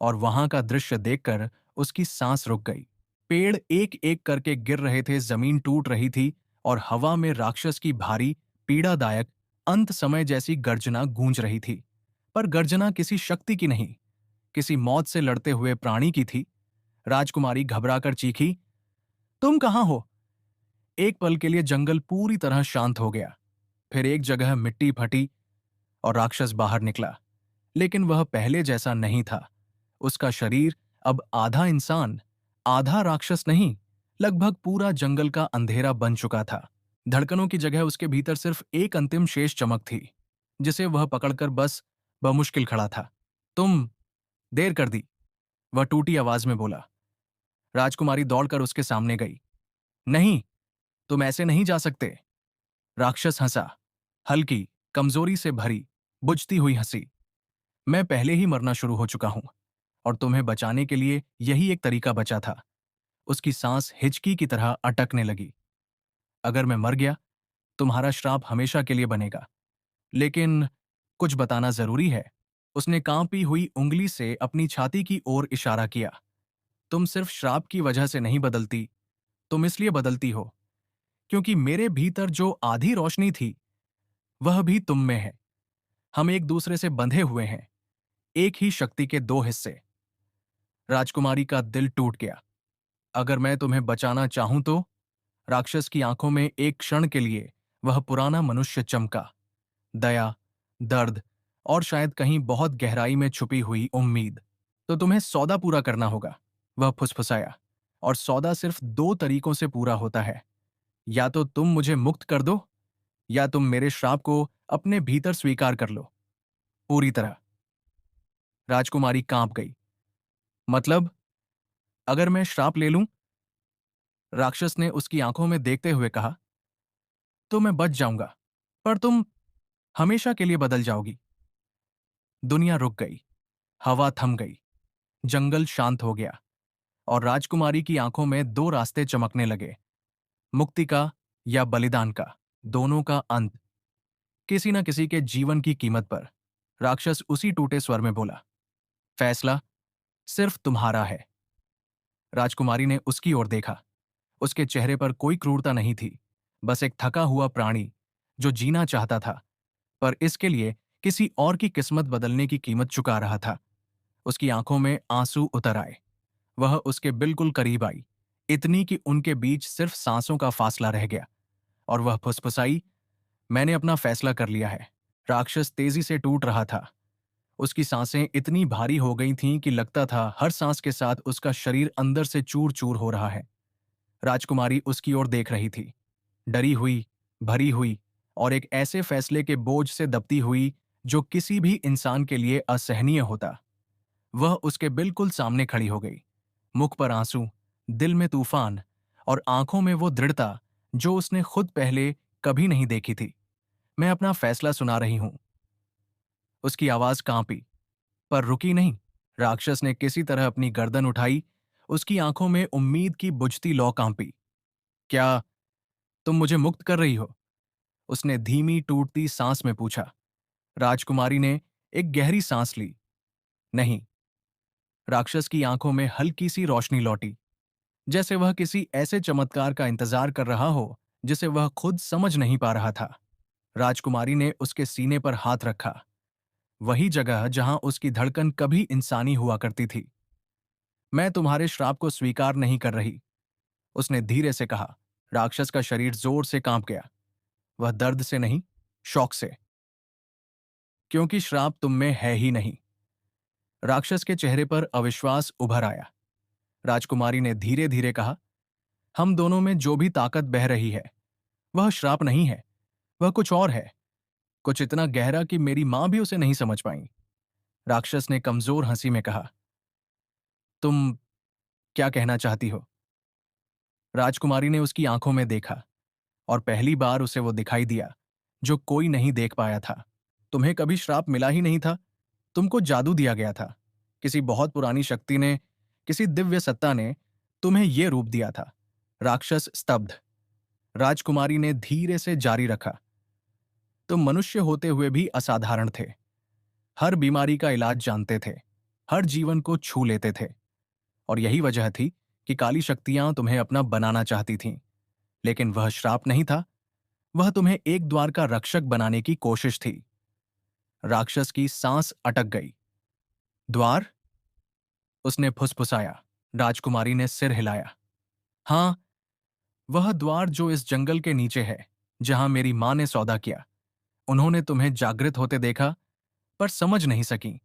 और वहां का दृश्य देखकर उसकी सांस रुक गई। पेड़ एक एक करके गिर रहे थे, जमीन टूट रही थी, और हवा में राक्षस की भारी, पीड़ादायक, अंत समय जैसी गर्जना गूंज रही थी। पर गर्जना किसी शक्ति की नहीं, किसी मौत से लड़ते हुए प्राणी की थी। राजकुमारी घबराकर चीखी, तुम कहाँ हो? एक पल के लिए जंगल पूरी तरह शांत हो गया। फिर एक जगह मिट्टी फटी और राक्षस बाहर निकला। लेकिन वह पहले जैसा नहीं था। उसका शरीर अब आधा इंसान, आधा राक्षस नहीं, लगभग पूरा जंगल का अंधेरा बन चुका था। धड़कनों की जगह उसके भीतर सिर्फ एक अंतिम शेष चमक थी, जिसे वह पकड़कर बस बमुश्किल खड़ा था। तुम देर कर दी, वह टूटी आवाज में बोला। राजकुमारी दौड़कर उसके सामने गई। नहीं, तुम ऐसे नहीं जा सकते। राक्षस हंसा, हल्की, कमजोरी से भरी, बुझती हुई हंसी। मैं पहले ही मरना शुरू हो चुका हूं, और तुम्हें बचाने के लिए यही एक तरीका बचा था। उसकी सांस हिचकी की तरह अटकने लगी। अगर मैं मर गया, तुम्हारा श्राप हमेशा के लिए बनेगा। लेकिन कुछ बताना जरूरी है। उसने कांपी हुई उंगली से अपनी छाती की ओर इशारा किया। तुम सिर्फ श्राप की वजह से नहीं बदलती, तुम इसलिए बदलती हो क्योंकि मेरे भीतर जो आधी रोशनी थी, वह भी तुम में है। हम एक दूसरे से बंधे हुए हैं, एक ही शक्ति के दो हिस्से। राजकुमारी का दिल टूट गया। अगर मैं तुम्हें बचाना चाहूं तो? राक्षस की आंखों में एक क्षण के लिए वह पुराना मनुष्य चमका। दया, दर्द, और शायद कहीं बहुत गहराई में छुपी हुई उम्मीद। तो तुम्हें सौदा पूरा करना होगा, वह फुसफुसाया। और सौदा सिर्फ दो तरीकों से पूरा होता है। या तो तुम मुझे मुक्त कर दो, या तुम मेरे श्राप को अपने भीतर स्वीकार कर लो, पूरी तरह। राजकुमारी कांप गई। मतलब? अगर मैं श्राप ले लूं, राक्षस ने उसकी आंखों में देखते हुए कहा, तो मैं बच जाऊंगा, पर तुम हमेशा के लिए बदल जाओगी। दुनिया रुक गई, हवा थम गई, जंगल शांत हो गया और राजकुमारी की आंखों में दो रास्ते चमकने लगे, मुक्ति का या बलिदान का, दोनों का अंत, किसी न किसी के जीवन की कीमत पर। राक्षस उसी टूटे स्वर में बोला, फैसला सिर्फ तुम्हारा है। राजकुमारी ने उसकी ओर देखा। उसके चेहरे पर कोई क्रूरता नहीं थी, बस एक थका हुआ प्राणी जो जीना चाहता था, पर इसके लिए किसी और की किस्मत बदलने की कीमत चुका रहा था। उसकी आंखों में आंसू उतर आए। वह उसके बिल्कुल करीब आई, इतनी कि उनके बीच सिर्फ सांसों का फासला रह गया, और वह फुसफुसाई, मैंने अपना फैसला कर लिया है। राक्षस तेजी से टूट रहा था। उसकी सांसें इतनी भारी हो गई थीं कि लगता था हर सांस के साथ उसका शरीर अंदर से चूर चूर हो रहा है। राजकुमारी उसकी ओर देख रही थी, डरी हुई, भरी हुई और एक ऐसे फैसले के बोझ से दबती हुई जो किसी भी इंसान के लिए असहनीय होता। वह उसके बिल्कुल सामने खड़ी हो गई, मुख पर आंसू, दिल में तूफान और आंखों में वो दृढ़ता जो उसने खुद पहले कभी नहीं देखी थी। मैं अपना फैसला सुना रही हूं। उसकी आवाज कांपी, पर रुकी नहीं। राक्षस ने किसी तरह अपनी गर्दन उठाई। उसकी आंखों में उम्मीद की बुझती लौ कांपी। क्या तुम मुझे मुक्त कर रही हो? उसने धीमी टूटती सांस में पूछा। राजकुमारी ने एक गहरी सांस ली। नहीं। राक्षस की आंखों में हल्की सी रोशनी लौटी, जैसे वह किसी ऐसे चमत्कार का इंतजार कर रहा हो जिसे वह खुद समझ नहीं पा रहा था। राजकुमारी ने उसके सीने पर हाथ रखा, वही जगह जहां उसकी धड़कन कभी इंसानी हुआ करती थी। मैं तुम्हारे श्राप को स्वीकार नहीं कर रही, उसने धीरे से कहा। राक्षस का शरीर जोर से कांप गया, वह दर्द से नहीं, शौक से, क्योंकि श्राप तुम में है ही नहीं। राक्षस के चेहरे पर अविश्वास उभर आया। राजकुमारी ने धीरे धीरे कहा, हम दोनों में जो भी ताकत बह रही है वह श्राप नहीं है, वह कुछ और है, कुछ इतना गहरा कि मेरी मां भी उसे नहीं समझ पाई। राक्षस ने कमजोर हंसी में कहा, तुम क्या कहना चाहती हो? राजकुमारी ने उसकी आंखों में देखा, और पहली बार उसे वो दिखाई दिया जो कोई नहीं देख पाया था। तुम्हें कभी श्राप मिला ही नहीं था, तुमको जादू दिया गया था। किसी बहुत पुरानी शक्ति ने, किसी दिव्य सत्ता ने तुम्हें ये रूप दिया था। राक्षस स्तब्ध। राजकुमारी ने धीरे से जारी रखा, तुम मनुष्य होते हुए भी असाधारण थे। हर बीमारी का इलाज जानते थे, हर जीवन को छू लेते थे, और यही वजह थी कि काली शक्तियां तुम्हें अपना बनाना चाहती थीं। लेकिन वह श्राप नहीं था, वह तुम्हें एक द्वार का रक्षक बनाने की कोशिश थी। राक्षस की सांस अटक गई। द्वार? उसने फुसफुसाया। राजकुमारी ने सिर हिलाया। हां, वह द्वार जो इस जंगल के नीचे है, जहां मेरी मां ने सौदा किया। उन्होंने तुम्हें जागृत होते देखा, पर समझ नहीं सकी,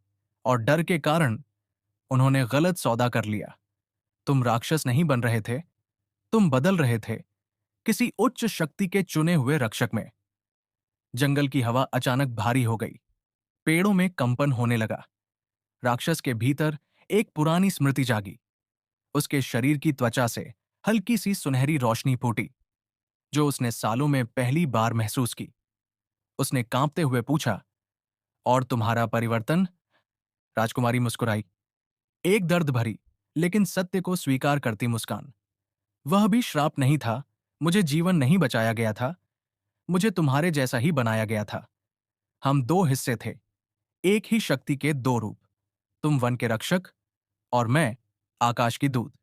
और डर के कारण उन्होंने गलत सौदा कर लिया। तुम राक्षस नहीं बन रहे थे, तुम बदल रहे थे, किसी उच्च शक्ति के चुने हुए रक्षक में। जंगल की हवा अचानक भारी हो गई, पेड़ों में कंपन होने लगा। राक्षस के भीतर एक पुरानी स्मृति जागी। उसके शरीर की त्वचा से हल्की सी सुनहरी रोशनी फूटी, जो उसने सालों में पहली बार महसूस की। उसने कांपते हुए पूछा, और तुम्हारा परिवर्तन? राजकुमारी मुस्कुराई, एक दर्द भरी लेकिन सत्य को स्वीकार करती मुस्कान। वह भी श्राप नहीं था, मुझे जीवन नहीं बचाया गया था, मुझे तुम्हारे जैसा ही बनाया गया था। हम दो हिस्से थे, एक ही शक्ति के दो रूप, तुम वन के रक्षक और मैं आकाश की दूत।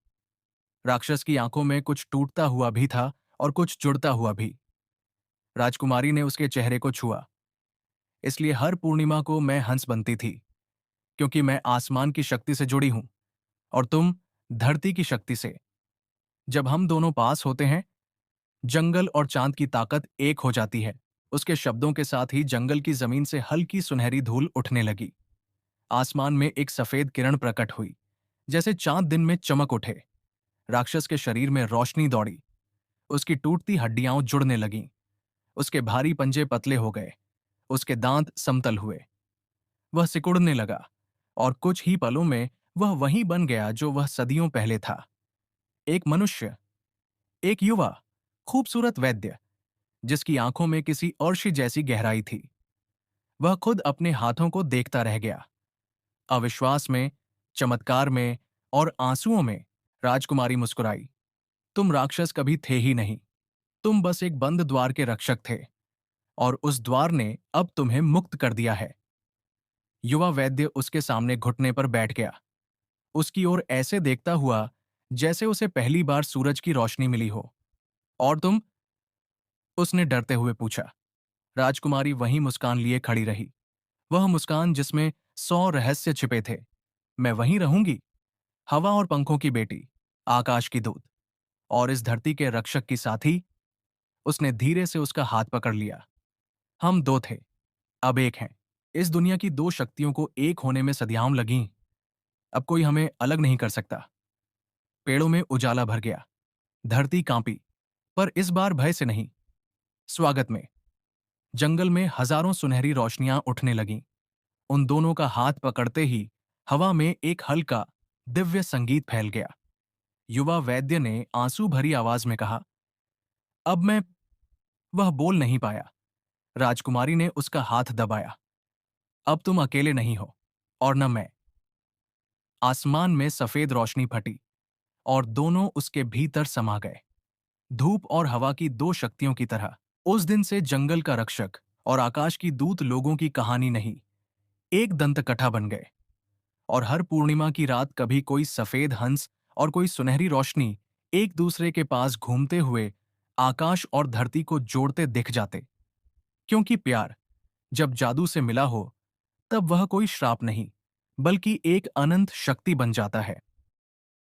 राक्षस की आंखों में कुछ टूटता हुआ भी था और कुछ जुड़ता हुआ भी। राजकुमारी ने उसके चेहरे को छुआ। इसलिए हर पूर्णिमा को मैं हंस बनती थी, क्योंकि मैं आसमान की शक्ति से जुड़ी हूं और तुम धरती की शक्ति से। जब हम दोनों पास होते हैं, जंगल और चांद की ताकत एक हो जाती है। उसके शब्दों के साथ ही जंगल की जमीन से हल्की सुनहरी धूल उठने लगी। आसमान में एक सफेद किरण प्रकट हुई, जैसे चांद दिन में चमक उठे। राक्षस के शरीर में रोशनी दौड़ी, उसकी टूटती हड्डियां जुड़ने लगीं, उसके भारी पंजे पतले हो गए, उसके दांत समतल हुए। वह सिकुड़ने लगा, और कुछ ही पलों में वह वही बन गया जो वह सदियों पहले था। एक मनुष्य, एक युवा, खूबसूरत वैद्य, जिसकी आंखों में किसी अर्शी जैसी गहराई थी। वह खुद अपने हाथों को देखता रह गया। अविश्वास में, चमत्कार में और आंसुओं में राजकुमारी मुस्कुराई। तुम राक्षस कभी थे ही नहीं। तुम बस एक बंद द्वार के रक्षक थे, और उस द्वार ने अब तुम्हें मुक्त कर दिया है। युवा वैद्य उसके सामने घुटने पर बैठ गया, उसकी ओर ऐसे देखता हुआ जैसे उसे पहली बार सूरज की रोशनी मिली हो। और तुम? उसने डरते हुए पूछा। राजकुमारी वहीं मुस्कान लिए खड़ी रही, वह मुस्कान जिसमें 100 रहस्य छिपे थे। मैं वहीं रहूंगी, हवा और पंखों की बेटी, आकाश की दूत, और इस धरती के रक्षक की साथी। उसने धीरे से उसका हाथ पकड़ लिया। हम दो थे, अब एक हैं। इस दुनिया की दो शक्तियों को एक होने में सदियां लगीं, अब कोई हमें अलग नहीं कर सकता। पेड़ों में उजाला भर गया, धरती कांपी, पर इस बार भय से नहीं, स्वागत में। जंगल में हजारों सुनहरी रोशनियां उठने लगीं। उन दोनों का हाथ पकड़ते ही हवा में एक हल्का, दिव्य संगीत फैल गया। युवा वैद्य ने आंसू भरी आवाज में कहा, अब मैं। वह बोल नहीं पाया। राजकुमारी ने उसका हाथ दबाया। अब तुम अकेले नहीं हो, और न मैं। आसमान में सफेद रोशनी फटी, और दोनों उसके भीतर समा गए, धूप और हवा की दो शक्तियों की तरह। उस दिन से जंगल का रक्षक और आकाश की दूत लोगों की कहानी नहीं, एक दंतकथा बन गए। और हर पूर्णिमा की रात कभी कोई सफेद हंस और कोई सुनहरी रोशनी एक दूसरे के पास घूमते हुए आकाश और धरती को जोड़ते दिख जाते। क्योंकि प्यार जब जादू से मिला हो, तब वह कोई श्राप नहीं, बल्कि एक अनंत शक्ति बन जाता है।